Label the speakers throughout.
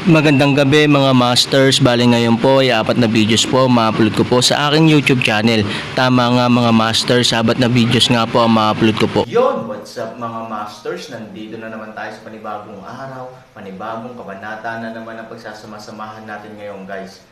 Speaker 1: Magandang gabi mga masters, bali ngayon po ay 4 na videos po ma-upload ko po sa aking YouTube channel. Tama nga mga masters, 4 na videos nga po ang ma-upload ko po. Yon, what's up mga masters? Nandito na naman tayo sa panibagong araw, panibagong kabanata na naman ang pagsasama-samahan natin ngayon guys.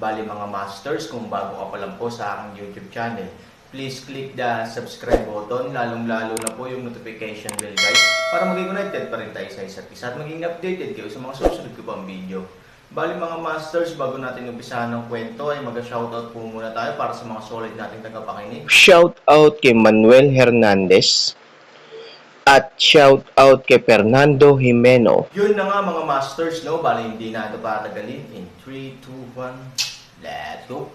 Speaker 1: Bali mga masters, kung bago ka pa lang po sa aking YouTube channel, please click the subscribe button, lalong-lalo na po yung notification bell guys, para maging connected pa rin tayo sa isa't isa at maging updated kayo sa mga susunod ko pang video. Bali mga masters, bago natin umpisahan ng kwento ay mag-shoutout po muna tayo para sa mga solid nating tagapakinig.
Speaker 2: Shoutout kay Manuel Hernandez at shoutout kay Fernando Jimeno.
Speaker 1: Yun na nga mga masters, no? Bali hindi na ito patagalin. In 3, 2, 1, let's go!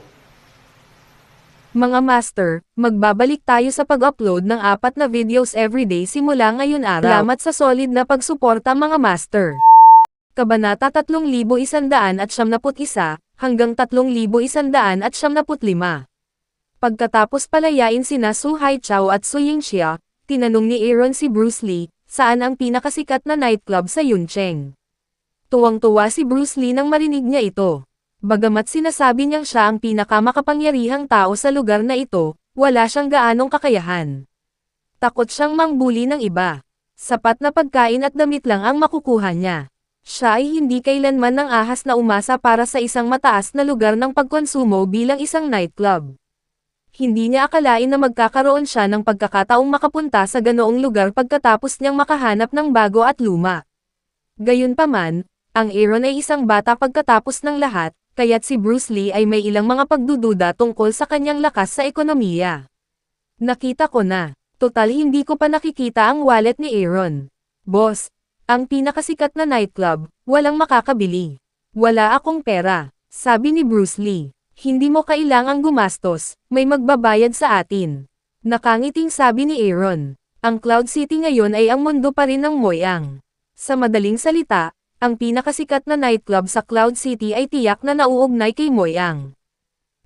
Speaker 3: Mga master, magbabalik tayo sa pag-upload ng 4 na videos everyday simula ngayon araw. Salamat sa solid na pagsuporta mga master. Kabanata 3,171 hanggang 3,175. Pagkatapos palayain sina Su Haichao at Su Yingxia, tinanong ni Aaron si Bruce Lee, saan ang pinakasikat na nightclub sa Yuncheng. Tuwang-tuwa si Bruce Lee nang marinig niya ito. Bagamat sinasabi niyang siya ang pinakamakapangyarihang tao sa lugar na ito, wala siyang gaanong kakayahan. Takot siyang mangbuli ng iba. Sapat na pagkain at damit lang ang makukuha niya. Siya ay hindi kailanman ng ahas na umasa para sa isang mataas na lugar ng pagkonsumo bilang isang nightclub. Hindi niya akalain na magkakaroon siya ng pagkakataong makapunta sa ganoong lugar pagkatapos niyang makahanap ng bago at luma. Gayunpaman, ang Aaron ay isang bata pagkatapos ng lahat, kaya't si Bruce Lee ay may ilang mga pagdududa tungkol sa kanyang lakas sa ekonomiya. Nakita ko na, total hindi ko pa nakikita ang wallet ni Aaron. Boss, ang pinakasikat na nightclub, walang makakabili. Wala akong pera, sabi ni Bruce Lee. Hindi mo kailangang gumastos, may magbabayad sa atin. Nakangiting sabi ni Aaron. Ang Cloud City ngayon ay ang mundo pa rin ng Moyang. Sa madaling salita, ang pinakasikat na nightclub sa Cloud City ay tiyak na nauugnay kay Moyang.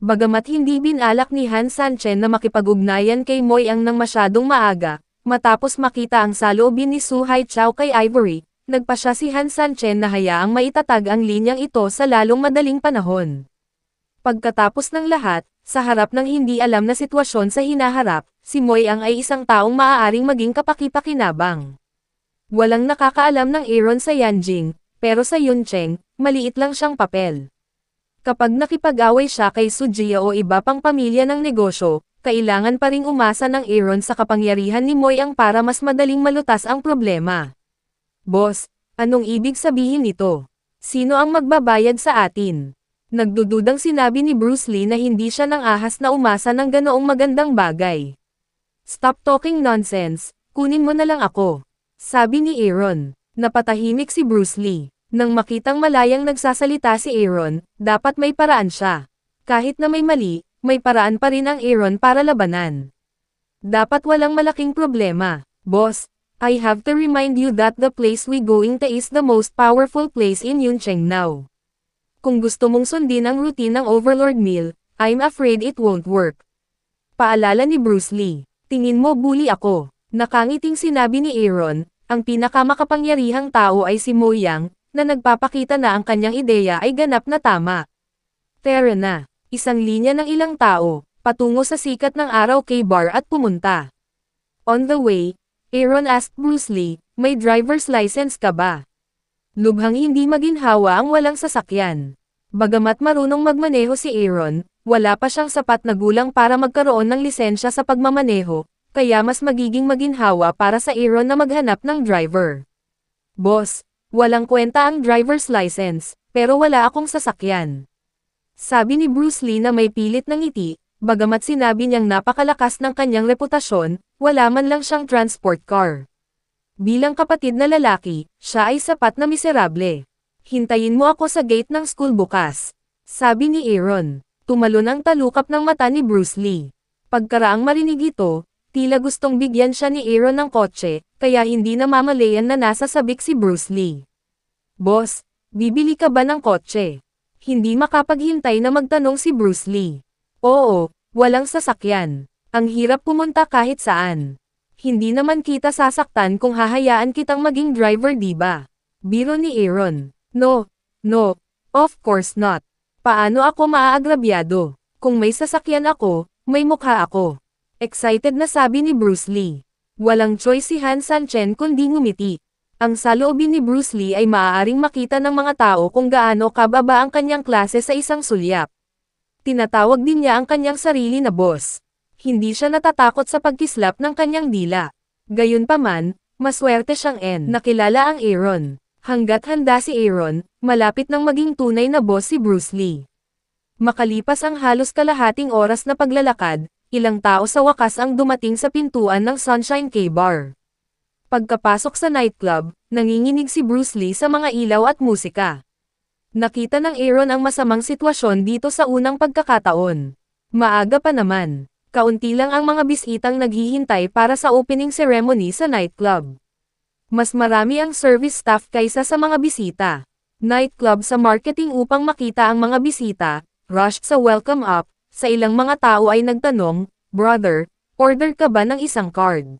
Speaker 3: Bagamat hindi binalak ni Han Sanchen na makipag-ugnayan kay Moyang nang masyadong maaga, matapos makita ang saloobin ni Su Haichao kay Ivory, nagpasya si Han Sanchen na hayaang maitatag ang linyang ito sa lalong madaling panahon. Pagkatapos ng lahat, sa harap ng hindi alam na sitwasyon sa hinaharap, si Moyang ay isang taong maaaring maging kapaki-pakinabang. Walang nakakaalam ng Aaron sa Yanjing, pero sa Yuncheng, maliit lang siyang papel. Kapag nakipag-away siya kay Su Jia o iba pang pamilya ng negosyo, kailangan pa ring umasa ng Aaron sa kapangyarihan ni Moyang para mas madaling malutas ang problema. Boss, anong ibig sabihin nito? Sino ang magbabayad sa atin? Nagdududang sinabi ni Bruce Lee na hindi siya nang ahas na umasa ng ganoong magandang bagay. Stop talking nonsense, kunin mo na lang ako. Sabi ni Aaron. Napatahimik si Bruce Lee. Nang makitang malayang nagsasalita si Aaron, dapat may paraan siya. Kahit na may mali, may paraan pa rin ang Aaron para labanan. Dapat walang malaking problema. Boss, I have to remind you that the place we going to is the most powerful place in Yuncheng now. Kung gusto mong sundin ang routine ng Overlord meal, I'm afraid it won't work. Paalala ni Bruce Lee. Tingin mo bully ako. Nakangiting sinabi ni Aaron. Ang pinakamakapangyarihang tao ay si Moyang, na nagpapakita na ang kanyang ideya ay ganap na tama. Tara na, isang linya ng ilang tao, patungo sa sikat ng araw kay bar at pumunta. On the way, Aaron asked Bruce Lee, may driver's license ka ba? Lubhang hindi maginhawa ang walang sasakyan. Bagamat marunong magmaneho si Aaron, wala pa siyang sapat na gulang para magkaroon ng lisensya sa pagmamaneho, kaya mas magiging maginhawa para sa Aaron na maghanap ng driver. Boss, walang kwenta ang driver's license, pero wala akong sasakyan. Sabi ni Bruce Lee na may pilit ng ngiti, bagamat sinabi niyang napakalakas ng kanyang reputasyon, wala man lang siyang transport car. Bilang kapatid na lalaki, siya ay sapat na miserable. Hintayin mo ako sa gate ng school bukas. Sabi ni Aaron. Tumalon ang talukap ng mata ni Bruce Lee. Pagkaraang marinig ito, tila gustong bigyan siya ni Aaron ng kotse, kaya hindi na mamalayan na nasa sabik si Bruce Lee. Boss, bibili ka ba ng kotse? Hindi makapaghintay na magtanong si Bruce Lee. Oo, walang sasakyan. Ang hirap pumunta kahit saan. Hindi naman kita sasaktan kung hahayaan kitang maging driver, diba? Biro ni Aaron. No, of course not. Paano ako maaagrabyado? Kung may sasakyan ako, may mukha ako. Excited na sabi ni Bruce Lee. Walang choice si Han Sanchen kundi ngumiti. Ang saloobin ni Bruce Lee ay maaaring makita ng mga tao kung gaano kababa ang kanyang klase sa isang sulyap. Tinatawag din niya ang kanyang sarili na boss. Hindi siya natatakot sa pagkislap ng kanyang dila. Gayunpaman, maswerte siyang nakilala ang Aaron. Hanggat handa si Aaron, malapit nang maging tunay na boss si Bruce Lee. Makalipas ang halos kalahating oras na paglalakad, ilang tao sa wakas ang dumating sa pintuan ng Sunshine K-Bar. Pagkapasok sa nightclub, nanginginig si Bruce Lee sa mga ilaw at musika. Nakita ng Aaron ang masamang sitwasyon dito sa unang pagkakataon. Maaga pa naman. Kaunti lang ang mga bisitang naghihintay para sa opening ceremony sa nightclub. Mas marami ang service staff kaysa sa mga bisita. Nightclub sa marketing upang makita ang mga bisita, rushed sa welcome up, sa ilang mga tao ay nagtanong, "Brother, order ka ba ng isang card?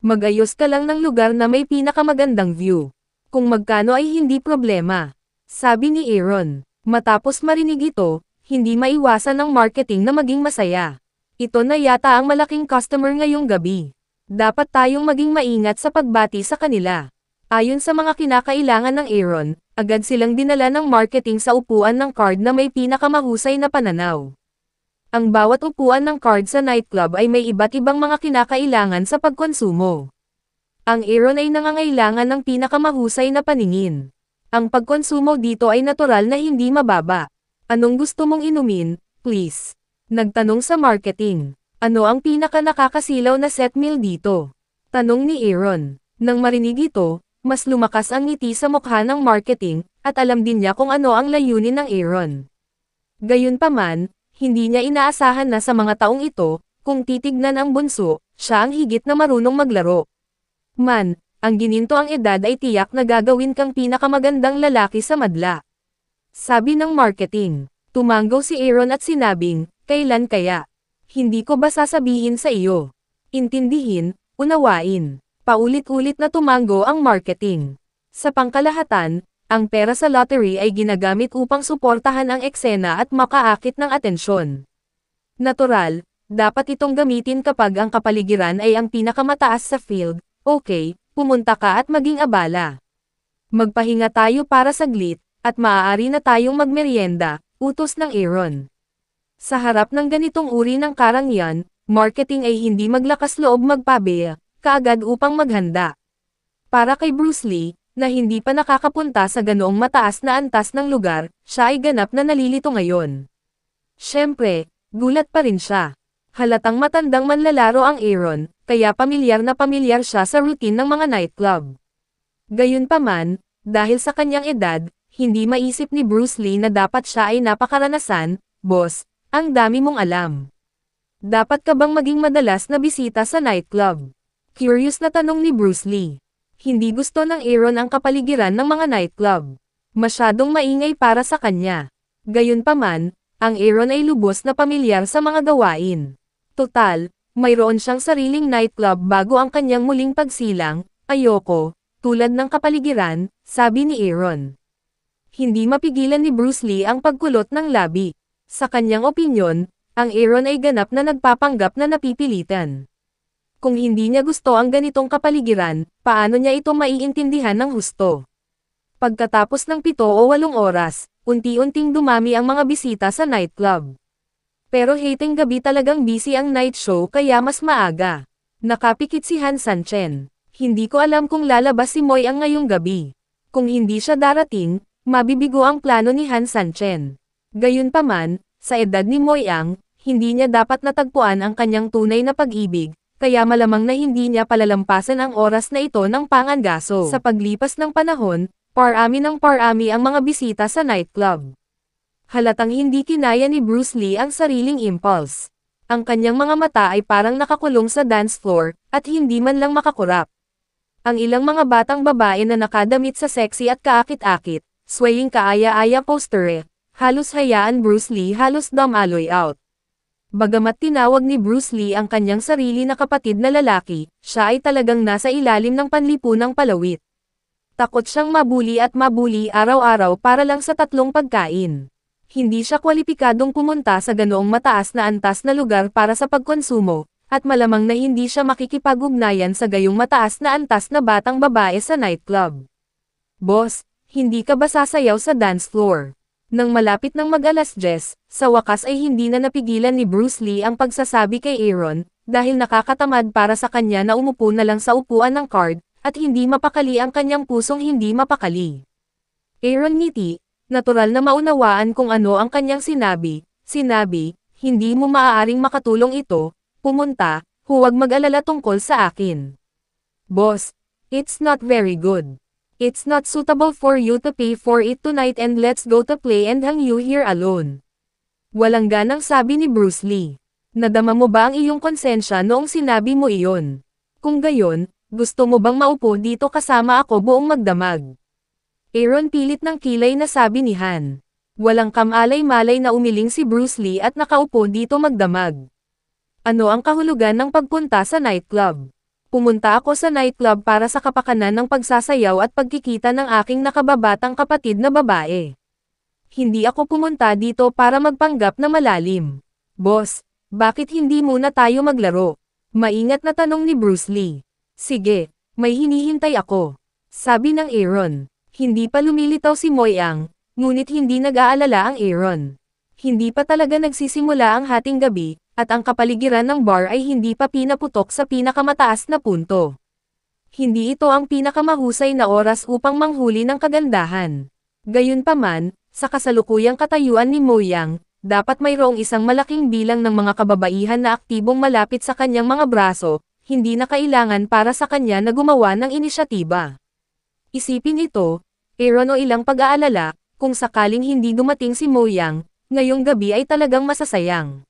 Speaker 3: Magayos ka lang ng lugar na may pinakamagandang view. Kung magkano ay hindi problema," sabi ni Aaron. Matapos marinig ito, hindi maiwasan ng marketing na maging masaya. Ito na yata ang malaking customer ngayong gabi. Dapat tayong maging maingat sa pagbati sa kanila. Ayon sa mga kinakailangan ng Aaron, agad silang dinala ng marketing sa upuan ng card na may pinakamahusay na pananaw. Ang bawat upuan ng card sa nightclub ay may iba't ibang mga kinakailangan sa pagkonsumo. Ang Aaron ay nangangailangan ng pinakamahusay na paningin. Ang pagkonsumo dito ay natural na hindi mababa. Anong gusto mong inumin, please? Nagtanong sa marketing. Ano ang pinaka nakakasilaw na set meal dito? Tanong ni Aaron. Nang marinig ito, mas lumakas ang ngiti sa mukha ng marketing, at alam din niya kung ano ang layunin ng Aaron. Gayunpaman, hindi niya inaasahan na sa mga taong ito, kung titignan ang bunso, siya ang higit na marunong maglaro. Man, ang gininto ang edad ay tiyak na gagawin kang pinakamagandang lalaki sa madla. Sabi ng marketing. Tumanggaw si Aaron at sinabing, "Kailan kaya? Hindi ko ba sasabihin sa iyo? Intindihin, unawain." Paulit-ulit na tumanggo ang marketing. Sa pangkalahatan, ang pera sa lottery ay ginagamit upang suportahan ang eksena at makaakit ng atensyon. Natural, dapat itong gamitin kapag ang kapaligiran ay ang pinakamataas sa field. Okay, pumunta ka at maging abala. Magpahinga tayo para saglit, at maaari na tayong magmeryenda, utos ng Aaron. Sa harap ng ganitong uri ng karangyaan, marketing ay hindi maglakas loob magpabeya, kaagad upang maghanda. Para kay Bruce Lee, na hindi pa nakakapunta sa ganoong mataas na antas ng lugar, siya ay ganap na nalilito ngayon. Siyempre, gulat pa rin siya. Halatang matandang manlalaro ang Aaron, kaya pamilyar na pamilyar siya sa routine ng mga nightclub. Gayunpaman, dahil sa kanyang edad, hindi maisip ni Bruce Lee na dapat siya ay napakaranasan. "Boss, ang dami mong alam. Dapat ka bang maging madalas na bisita sa nightclub?" Curious na tanong ni Bruce Lee. Hindi gusto ng Aaron ang kapaligiran ng mga nightclub. Masyadong maingay para sa kanya. Gayunpaman, ang Aaron ay lubos na pamilyar sa mga gawain. Total, mayroon siyang sariling nightclub bago ang kanyang muling pagsilang. "Ayoko, tulad ng kapaligiran," sabi ni Aaron. Hindi mapigilan ni Bruce Lee ang pagkulot ng labi. Sa kanyang opinyon, ang Aaron ay ganap na nagpapanggap na napipilitan. Kung hindi niya gusto ang ganitong kapaligiran, paano niya ito maiintindihan ng husto? Pagkatapos ng 7 o 8 oras, unti-unting dumami ang mga bisita sa nightclub. Pero hating gabi talagang busy ang night show kaya mas maaga. Nakapikit si Han Sanchen. "Hindi ko alam kung lalabas si Moy ang ngayong gabi. Kung hindi siya darating, mabibigo ang plano ni Han Sanchen." Gayunpaman, sa edad ni Moy Ang, hindi niya dapat natagpuan ang kanyang tunay na pag-ibig, kaya malamang na hindi niya palalampasan ang oras na ito ng pangangaso. Sa paglipas ng panahon, parami ng parami ang mga bisita sa nightclub. Halatang hindi kinaya ni Bruce Lee ang sariling impulse. Ang kanyang mga mata ay parang nakakulong sa dance floor, at hindi man lang makakurap. Ang ilang mga batang babae na nakadamit sa sexy at kaakit-akit, swaying kaaya-aya poster, halos hayaan Bruce Lee halos dumaloy out. Bagamat tinawag ni Bruce Lee ang kanyang sarili na kapatid na lalaki, siya ay talagang nasa ilalim ng panlipunang palawit. Takot siyang mabuli at mabuli araw-araw para lang sa 3 pagkain. Hindi siya kwalipikadong pumunta sa ganoong mataas na antas na lugar para sa pagkonsumo, at malamang na hindi siya makikipag-ugnayan sa gayong mataas na antas na batang babae sa nightclub. Boss, hindi ka ba sasayaw sa dance floor? Nang malapit ng mag-10, sa wakas ay hindi na napigilan ni Bruce Lee ang pagsasabi kay Aaron, dahil nakakatamad para sa kanya na umupo na lang sa upuan ng card, at hindi mapakali ang kanyang pusong hindi mapakali. Aaron ngiti, natural na maunawaan kung ano ang kanyang sinabi, hindi mo maaaring makatulong ito, pumunta, huwag mag-alala tungkol sa akin. Boss, it's not very good. It's not suitable for you to pay for it tonight and let's go to play and hang you here alone. Walang ganang sabi ni Bruce Lee. Nadama mo ba ang iyong konsensya noong sinabi mo iyon? Kung gayon, gusto mo bang maupo dito kasama ako buong magdamag? Aaron pilit ng kilay na sabi ni Han. Walang kamalay-malay na umiling si Bruce Lee at nakaupo dito magdamag. Ano ang kahulugan ng pagpunta sa nightclub? Pumunta ako sa nightclub para sa kapakanan ng pagsasayaw at pagkikita ng aking nakababatang kapatid na babae. Hindi ako pumunta dito para magpanggap na malalim. Boss, bakit hindi muna tayo maglaro? Maingat na tanong ni Bruce Lee. Sige, may hinihintay ako. Sabi ng Aaron. Hindi pa lumilitaw si Moyang, ngunit hindi nag-aalala ang Aaron. Hindi pa talaga nagsisimula ang hating gabi, at ang kapaligiran ng bar ay hindi pa pinaputok sa pinakamataas na punto. Hindi ito ang pinakamahusay na oras upang manghuli ng kagandahan. Gayunpaman, sa kasalukuyang katayuan ni Moyang, dapat mayroong isang malaking bilang ng mga kababaihan na aktibong malapit sa kanyang mga braso, hindi na kailangan para sa kanya na gumawa ng inisyatiba. Isipin ito, Aaron o ilang pag-aalala, kung sakaling hindi dumating si Moyang, ngayong gabi ay talagang masasayang.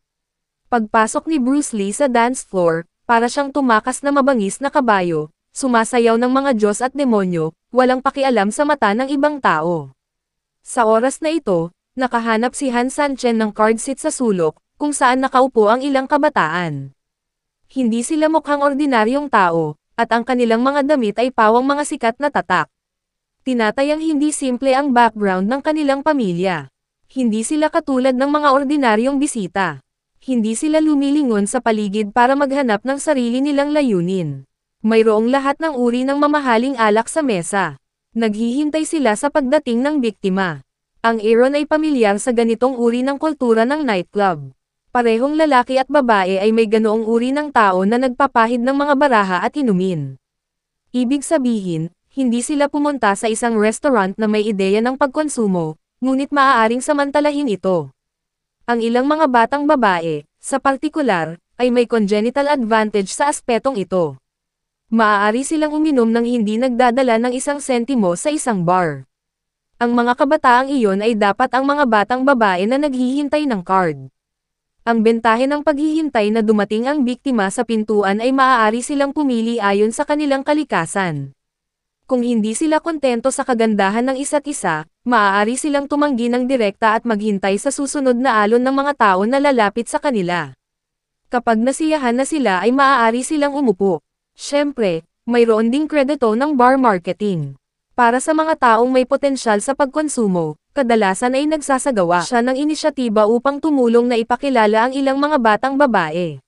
Speaker 3: Pagpasok ni Bruce Lee sa dance floor, para siyang tumakas na mabangis na kabayo, sumasayaw ng mga Diyos at demonyo, walang pakialam sa mata ng ibang tao. Sa oras na ito, nakahanap si Han Sanchen ng card seat sa sulok, kung saan nakaupo ang ilang kabataan. Hindi sila mukhang ordinaryong tao, at ang kanilang mga damit ay pawang mga sikat na tatak. Tinatayang hindi simple ang background ng kanilang pamilya. Hindi sila katulad ng mga ordinaryong bisita. Hindi sila lumilingon sa paligid para maghanap ng sarili nilang layunin. Mayroong lahat ng uri ng mamahaling alak sa mesa. Naghihintay sila sa pagdating ng biktima. Ang Aaron ay pamilyar sa ganitong uri ng kultura ng nightclub. Parehong lalaki at babae ay may ganoong uri ng tao na nagpapahid ng mga baraha at inumin. Ibig sabihin, hindi sila pumunta sa isang restaurant na may ideya ng pagkonsumo, ngunit maaaring samantalahin ito. Ang ilang mga batang babae, sa partikular, ay may congenital advantage sa aspetong ito. Maaari silang uminom ng hindi nagdadala ng 1 sentimo sa isang bar. Ang mga kabataang iyon ay dapat ang mga batang babae na naghihintay ng card. Ang bentahe ng paghihintay na dumating ang biktima sa pintuan ay maaari silang pumili ayon sa kanilang kalikasan. Kung hindi sila kontento sa kagandahan ng isa't isa, maaari silang tumanggi ng direkta at maghintay sa susunod na alon ng mga tao na lalapit sa kanila. Kapag nasiyahan na sila ay maaari silang umupo. Siyempre, mayroon ding kredito ng bar marketing. Para sa mga taong may potensyal sa pagkonsumo, kadalasan ay nagsasagawa siya ng inisyatiba upang tumulong na ipakilala ang ilang mga batang babae.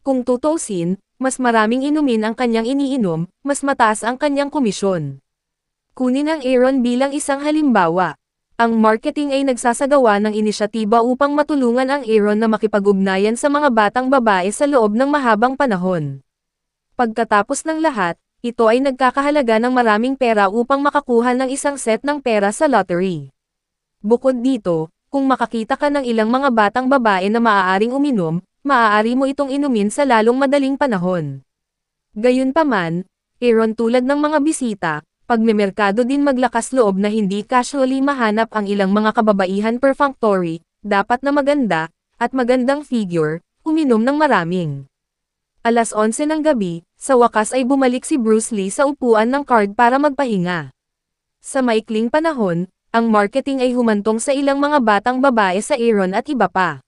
Speaker 3: Kung tutuusin, mas maraming inumin ang kanyang iniinom, mas mataas ang kanyang komisyon. Kunin ang Aaron bilang isang halimbawa. Ang marketing ay nagsasagawa ng inisyatiba upang matulungan ang Aaron na makipag-ugnayan sa mga batang babae sa loob ng mahabang panahon. Pagkatapos ng lahat, ito ay nagkakahalaga ng maraming pera upang makakuha ng isang set ng pera sa lottery. Bukod dito, kung makakita ka ng ilang mga batang babae na maaaring uminom, maaari mo itong inumin sa lalong madaling panahon. Gayunpaman, Aaron tulad ng mga bisita, pagmemerkado din maglakas loob na hindi casually mahanap ang ilang mga kababaihan perfunctory, dapat na maganda, at magandang figure, uminom ng maraming. 11:00 ng gabi, sa wakas ay bumalik si Bruce Lee sa upuan ng card para magpahinga. Sa maikling panahon, ang marketing ay humantong sa ilang mga batang babae sa Aaron at iba pa.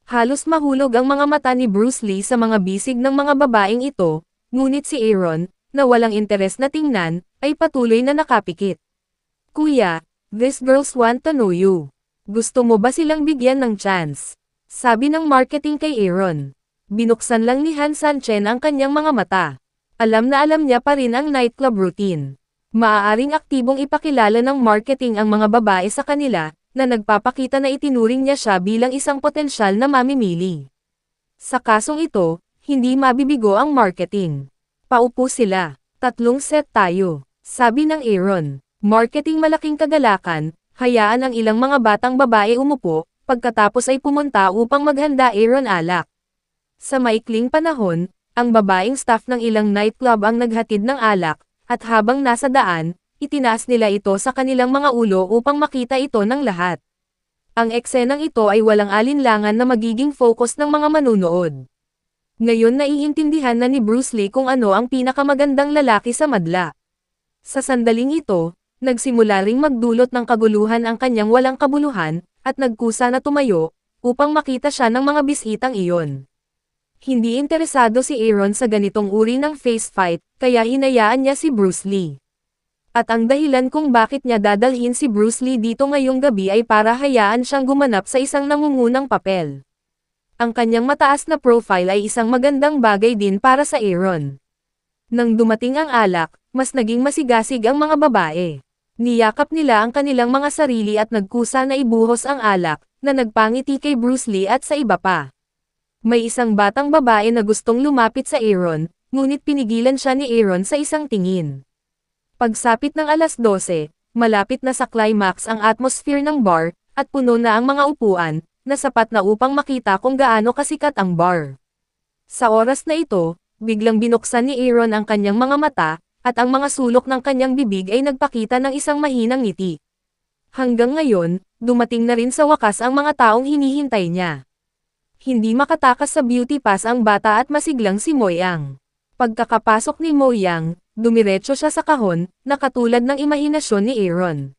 Speaker 3: Halos mahulog ang mga mata ni Bruce Lee sa mga bisig ng mga babaeng ito, ngunit si Aaron, na walang interes na tingnan, ay patuloy na nakapikit. Kuya, these girls want to know you. Gusto mo ba silang bigyan ng chance? Sabi ng marketing kay Aaron. Binuksan lang ni Han Sanchen ang kanyang mga mata. Alam na alam niya pa rin ang nightclub routine. Maaaring aktibong ipakilala ng marketing ang mga babae sa kanila, na nagpapakita na itinuring niya siya bilang isang potensyal na mamimili. Sa kasong ito, hindi mabibigo ang marketing. Paupo sila. 3 set tayo. Sabi ng Aaron. Marketing malaking kagalakan, hayaan ang ilang mga batang babae umupo, pagkatapos ay pumunta upang maghanda Aaron alak. Sa maikling panahon, ang babaeng staff ng ilang nightclub ang naghatid ng alak, at habang nasa daan, itinaas nila ito sa kanilang mga ulo upang makita ito ng lahat. Ang eksenang ito ay walang alinlangan na magiging focus ng mga manunood. Ngayon naiintindihan na ni Bruce Lee kung ano ang pinakamagandang lalaki sa madla. Sa sandaling ito, nagsimula ring magdulot ng kaguluhan ang kanyang walang kabuluhan, at nagkusa na tumayo, upang makita siya ng mga bisitang iyon. Hindi interesado si Aaron sa ganitong uri ng face fight, kaya hinayaan niya si Bruce Lee. At ang dahilan kung bakit niya dadalhin si Bruce Lee dito ngayong gabi ay para hayaan siyang gumanap sa isang nangungunang papel. Ang kanyang mataas na profile ay isang magandang bagay din para sa Aaron. Nang dumating ang alak, mas naging masigasig ang mga babae. Niyakap nila ang kanilang mga sarili at nagkusa na ibuhos ang alak, na nagpangiti kay Bruce Lee at sa iba pa. May isang batang babae na gustong lumapit sa Aaron, ngunit pinigilan siya ni Aaron sa isang tingin. Pagsapit ng 12:00, malapit na sa climax ang atmosphere ng bar, at puno na ang mga upuan, na sapat na upang makita kung gaano kasikat ang bar. Sa oras na ito, biglang binuksan ni Aaron ang kanyang mga mata, at ang mga sulok ng kanyang bibig ay nagpakita ng isang mahinang ngiti. Hanggang ngayon, dumating na rin sa wakas ang mga taong hinihintay niya. Hindi makatakas sa beauty pass ang bata at masiglang si Moyang. Pagkakapasok ni Moyang, dumiretso siya sa kahon, na katulad ng imahinasyon ni Aaron.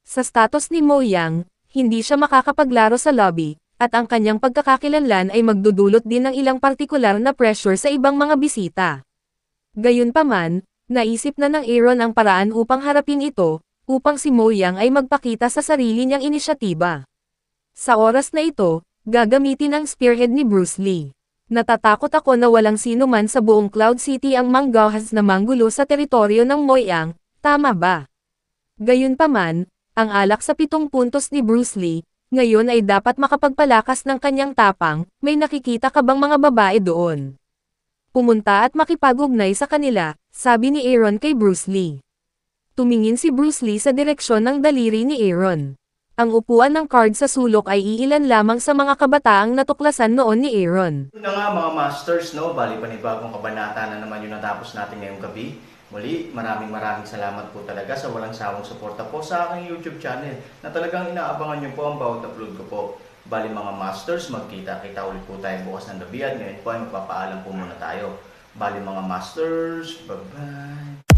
Speaker 3: Sa status ni Moyang, hindi siya makakapaglaro sa lobby, at ang kanyang pagkakakilanlan ay magdudulot din ng ilang partikular na pressure sa ibang mga bisita. Gayunpaman, naisip na ng Aaron ang paraan upang harapin ito, upang si Moyang ay magpakita sa sarili niyang inisyatiba. Sa oras na ito, gagamitin ang spearhead ni Bruce Lee. Natatakot ako na walang sino man sa buong Cloud City ang manggahas na manggulo sa teritoryo ng Moyang, tama ba? Gayunpaman, ang alak sa 7 puntos ni Bruce Lee, ngayon ay dapat makapagpalakas ng kanyang tapang, may nakikita ka bang mga babae doon? Pumunta at makipag-ugnay sa kanila, sabi ni Aaron kay Bruce Lee. Tumingin si Bruce Lee sa direksyon ng daliri ni Aaron. Ang upuan ng card sa sulok ay iilan lamang sa mga kabataang natuklasan noon ni Aaron.
Speaker 1: Yun na nga mga masters, no? Bali panibagong kabanata na naman yung natapos natin ngayong gabi. Muli, maraming salamat po talaga sa walang sawang suporta po sa aking YouTube channel na talagang inaabangan nyo po ang bawat upload ko po. Bali mga masters, magkita-kita ulit po tayo bukas ng gabi at ngayon po ay magpapaalam po muna tayo. Bali mga masters, bye-bye!